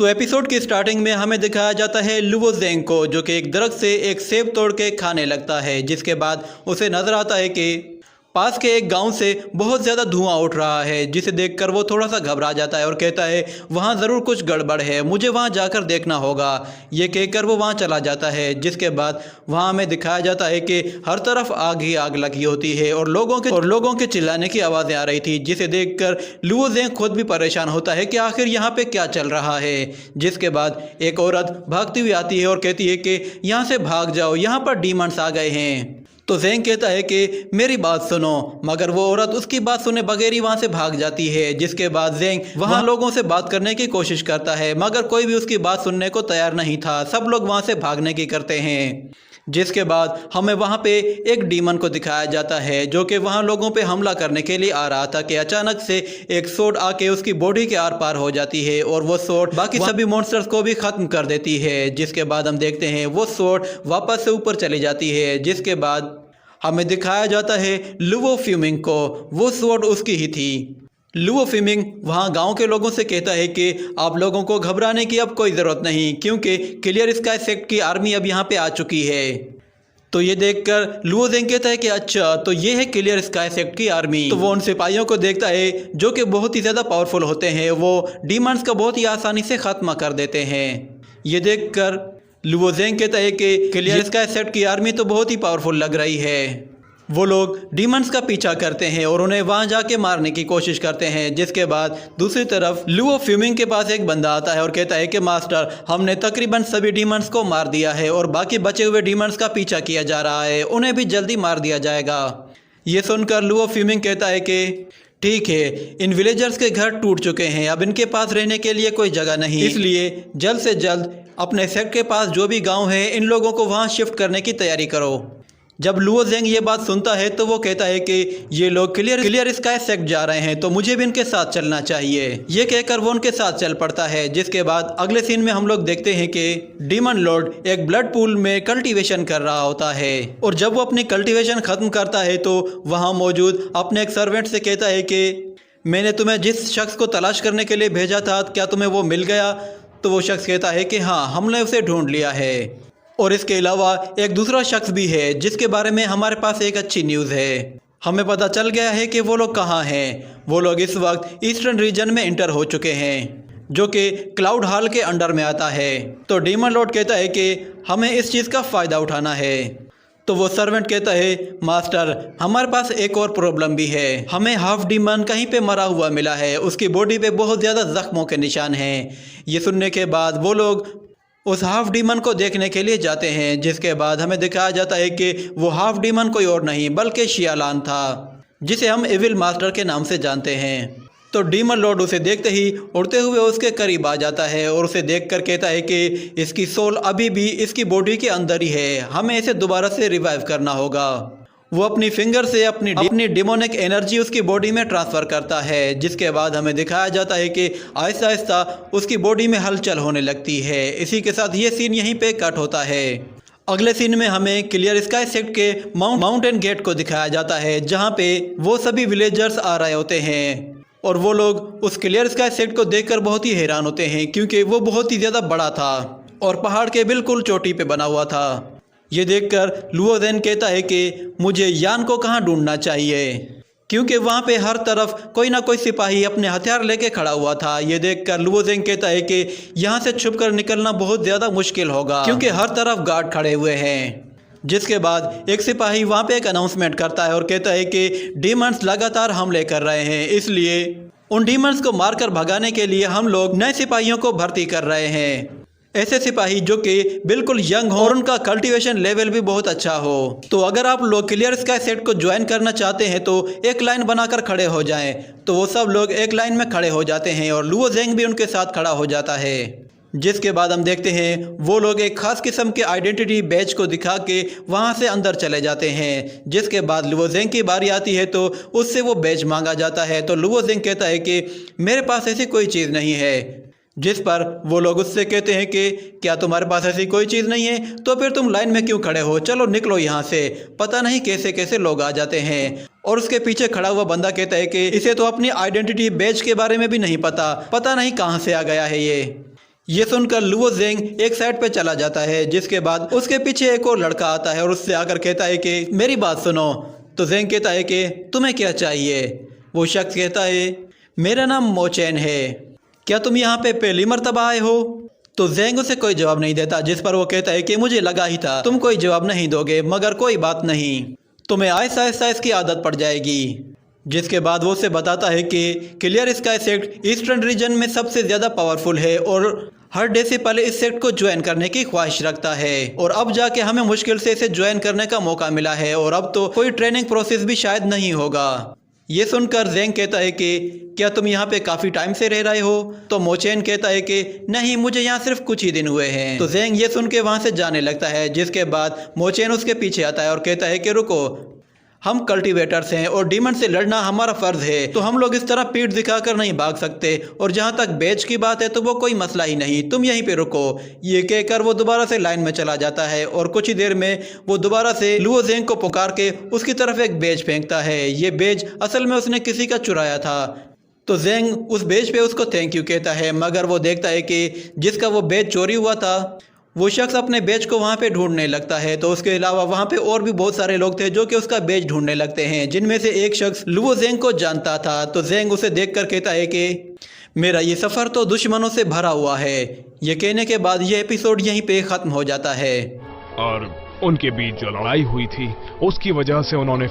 तो एपिसोड की स्टार्टिंग में हमें दिखाया जाता है लुओ ज़ेंग को, जो कि एक दरख्त से एक सेब तोड़ के खाने लगता है। जिसके बाद उसे नजर आता है कि पास के एक गांव से बहुत ज़्यादा धुआं उठ रहा है, जिसे देखकर वो थोड़ा सा घबरा जाता है और कहता है वहाँ ज़रूर कुछ गड़बड़ है, मुझे वहाँ जाकर देखना होगा। ये कहकर वो वहाँ चला जाता है। जिसके बाद वहाँ हमें दिखाया जाता है कि हर तरफ आग ही आग लगी होती है और लोगों के चिल्लाने की आवाज़ें आ रही थी, जिसे देखकर लुओ ज़ेंग खुद भी परेशान होता है कि आखिर यहाँ पे क्या चल रहा है। जिसके बाद एक औरत भागती हुई आती है और कहती है कि यहाँ से भाग जाओ, यहाँ पर डीमंस आ गए हैं। तो ज़ेंग कहता है कि मेरी बात सुनो, मगर वो औरत उसकी बात सुने बगैर ही वहाँ से भाग जाती है। जिसके बाद ज़ेंग वहाँ लोगों से बात करने की कोशिश करता है, मगर कोई भी उसकी बात सुनने को तैयार नहीं था। सब लोग वहाँ से भागने की करते हैं। जिसके बाद हमें वहाँ पे एक डीमन को दिखाया जाता है, जो कि वहाँ लोगों पे हमला करने के लिए आ रहा था कि अचानक से एक सोड आके उसकी बॉडी के आर पार हो जाती है और वो सोड बाकी सभी मॉन्स्टर्स को भी ख़त्म कर देती है। जिसके बाद हम देखते हैं वो सोड वापस से ऊपर चली जाती है। जिसके बाद हमें दिखाया जाता है लुओ फ्यूमिंग को, वो स्वॉर्ड उसकी ही थी। लुओ फ्यूमिंग वहाँ गांव के लोगों से कहता है कि आप लोगों को घबराने की अब कोई ज़रूरत नहीं, क्योंकि क्लियर स्काई सेक्ट की आर्मी अब यहाँ पे आ चुकी है। तो ये देखकर लुओ ज़ेंग कहता है कि अच्छा, तो ये है क्लियर स्काई सेक्ट की आर्मी। तो वो उन सिपाहियों को देखता है जो कि बहुत ही ज़्यादा पावरफुल होते हैं, वो डीमंस का बहुत ही आसानी से खात्मा कर देते हैं। ये देखकर लुओ ज़ेंग कहता है कि क्लियर स्काई सेक्ट की आर्मी तो बहुत ही पावरफुल लग रही है। वो लोग डीमंस का पीछा करते हैं और उन्हें वहां जाके मारने की कोशिश करते हैं। जिसके बाद दूसरी तरफ लुओ फ्यूमिंग के पास एक बंदा आता है और कहता है कि मास्टर, हमने तकरीबन सभी डीमंस को मार दिया है और बाकी बचे हुए डीमंस का पीछा किया जा रहा है, उन्हें भी जल्दी मार दिया जाएगा। ये सुनकर लुओ फ्यूमिंग कहता है कि ठीक है, इन विलेजर्स के घर टूट चुके हैं, अब इनके पास रहने के लिए कोई जगह नहीं, इसलिए जल्द से जल्द अपने सेक्ट के पास जो भी गांव है इन लोगों को वहां शिफ्ट करने की तैयारी करो। जब लुओ ज़ेंग ये बात सुनता है तो वो कहता है कि ये लोग क्लियर स्काई सेक्ट जा रहे हैं, तो मुझे भी इनके साथ चलना चाहिए। ये कहकर वो उनके साथ चल पड़ता है। जिसके बाद अगले सीन में हम लोग देखते हैं कि डीमन लॉर्ड एक ब्लड पूल में कल्टीवेशन कर रहा होता है और जब वो अपनी कल्टीवेशन खत्म करता है तो वहाँ मौजूद अपने एक सर्वेंट से कहता है कि मैंने तुम्हें जिस शख्स को तलाश करने के लिए भेजा था, क्या तुम्हें वो मिल गया? तो वो शख्स कहता है कि हाँ, हमने उसे ढूंढ लिया है। और इसके अलावा एक दूसरा शख्स भी है जिसके बारे में हमारे पास एक अच्छी न्यूज़ है। हमें पता चल गया है कि वो लोग कहाँ हैं। वो लोग इस वक्त ईस्टर्न रीजन में इंटर हो चुके हैं, जो कि क्लाउड हॉल के अंडर में आता है। तो डीमन लॉर्ड कहता है कि हमें इस चीज़ का फ़ायदा उठाना है। तो वो सर्वेंट कहता है मास्टर, हमारे पास एक और प्रॉब्लम भी है। हमें हाफ डीमन कहीं पे मरा हुआ मिला है, उसकी बॉडी पे बहुत ज़्यादा जख्मों के निशान हैं। ये सुनने के बाद वो लोग उस हाफ डीमन को देखने के लिए जाते हैं। जिसके बाद हमें दिखाया जाता है कि वो हाफ डीमन कोई और नहीं बल्कि शियालान था, जिसे हम एविल मास्टर के नाम से जानते हैं। तो डीमन लॉर्ड उसे देखते ही उड़ते हुए उसके करीब आ जाता है और उसे देखकर कहता है कि इसकी सोल अभी भी इसकी बॉडी के अंदर ही है, हमें इसे दोबारा से रिवाइव करना होगा। वो अपनी फिंगर से अपनी डिमोनिक एनर्जी उसकी बॉडी में ट्रांसफ़र करता है। जिसके बाद हमें दिखाया जाता है कि आहिस्ता आहिस्ता उसकी बॉडी में हलचल होने लगती है। इसी के साथ ये सीन यहीं पे कट होता है। अगले सीन में हमें क्लियर स्काई सेक्ट के माउंटेन गेट को दिखाया जाता है, जहाँ पे वो सभी विलेजर्स आ रहे होते हैं और वो लोग उस क्लियर स्काई सेक्ट को देखकर बहुत ही हैरान होते हैं, क्योंकि वो बहुत ही ज़्यादा बड़ा था और पहाड़ के बिल्कुल चोटी पे बना हुआ था। ये देखकर लुओ ज़ेंग कहता है कि मुझे यान को कहाँ ढूंढना चाहिए, क्योंकि वहाँ पे हर तरफ कोई ना कोई सिपाही अपने हथियार लेके खड़ा हुआ था। ये देखकर लुओ ज़ेंग कहता है कि यहाँ से छुपकर निकलना बहुत ज़्यादा मुश्किल होगा, क्योंकि हर तरफ गार्ड खड़े हुए हैं। जिसके बाद एक सिपाही वहाँ पे एक अनाउंसमेंट करता है और कहता है कि डीमंस लगातार हमले कर रहे हैं, इसलिए उन डीमंस को मारकर भगाने के लिए हम लोग नए सिपाहियों को भर्ती कर रहे हैं। ऐसे सिपाही जो कि बिल्कुल यंग हो और उनका कल्टीवेशन लेवल भी बहुत अच्छा हो। तो अगर आप लोग क्लियर स्काई सेक्ट को ज्वाइन करना चाहते हैं तो एक लाइन बनाकर खड़े हो जाएं। तो वो सब लोग एक लाइन में खड़े हो जाते हैं और लुओ ज़ेंग भी उनके साथ खड़ा हो जाता है। जिसके बाद हम देखते हैं वो लोग एक खास किस्म के आइडेंटिटी बैच को दिखा के वहाँ से अंदर चले जाते हैं। जिसके बाद लुओ ज़ेंग की बारी आती है तो उससे वो बैच मांगा जाता है। तो लुओ ज़ेंग कहता है कि मेरे पास ऐसी कोई चीज़ नहीं है। जिस पर वो लोग उससे कहते हैं कि क्या तुम्हारे पास ऐसी कोई चीज़ नहीं है, तो फिर तुम लाइन में क्यों खड़े हो, चलो निकलो यहाँ से। पता नहीं कैसे कैसे लोग आ जाते हैं। और उसके पीछे खड़ा हुआ बंदा कहता है कि इसे तो अपनी आइडेंटिटी बैच के बारे में भी नहीं पता नहीं कहाँ से आ गया है ये। ये सुनकर लुओ जेंग एक साइड पे चला जाता है, जिसके बाद उसके पीछे एक और लड़का आता है और उससे आकर कहता है कि मेरी बात सुनो। तो जेंग कहता है कि तुम्हें क्या चाहिए। वो शख्स कहता है मेरा नाम मोचेन है, क्या तुम यहाँ पे पहली मर्तबा आए हो। तो जेंग उसे कोई जवाब नहीं देता, जिस पर वो कहता है कि मुझे लगा ही था तुम कोई जवाब नहीं दोगे, मगर कोई बात नहीं, तुम्हें आहिस्ता आहिस्ता इसकी आदत पड़ जाएगी। जिसके बाद वो उसे बताता है कि clear sky sect eastern region में सबसे ज़्यादा पावरफुल है और हर डे से पहले इस सेक्ट को ज्वाइन करने की ख्वाहिश रखता है, और अब जाके हमें मुश्किल से इसे ज्वाइन करने का मौका मिला है और अब तो कोई ट्रेनिंग प्रोसेस भी शायद नहीं होगा। ये सुनकर जेंग कहता है कि क्या तुम यहाँ पे काफ़ी टाइम से रह रहे हो। तो मोचेन कहता है कि नहीं, मुझे यहाँ सिर्फ कुछ ही दिन हुए हैं। तो जेंग ये सुन के वहाँ से जाने लगता है, जिसके बाद मोचेन उसके पीछे आता है और कहता है कि रुको, हम कल्टीवेटर्स हैं और डीमन से लड़ना हमारा फर्ज है, तो हम लोग इस तरह पीठ दिखाकर नहीं भाग सकते, और जहाँ तक बेच की बात है तो वो कोई मसला ही नहीं, तुम यहीं पे रुको। ये कहकर वो दोबारा से लाइन में चला जाता है और कुछ ही देर में वो दोबारा से लुओ जेंग को पुकार के उसकी तरफ एक बेज फेंकता है। ये बेज असल में उसने किसी का चुराया था। तो जेंग उस बेज पे उसको थैंक यू कहता है, मगर वो देखता है कि जिसका वो बेज चोरी हुआ था वो शख्स अपने बेज को वहाँ पे ढूंढने लगता है। तो उसके अलावा वहाँ पे और भी बहुत सारे लोग थे जो कि उसका बेज ढूंढने लगते हैं, जिनमें से एक शख्स लुओ जेंग को जानता था। तो जेंग उसे देखकर कहता है कि मेरा ये सफ़र तो दुश्मनों से भरा हुआ है। ये कहने के बाद ये एपिसोड यहीं पे ख़त्म हो जाता है। और उनके बीच जो लड़ाई हुई थी उसकी वजह से उन्होंने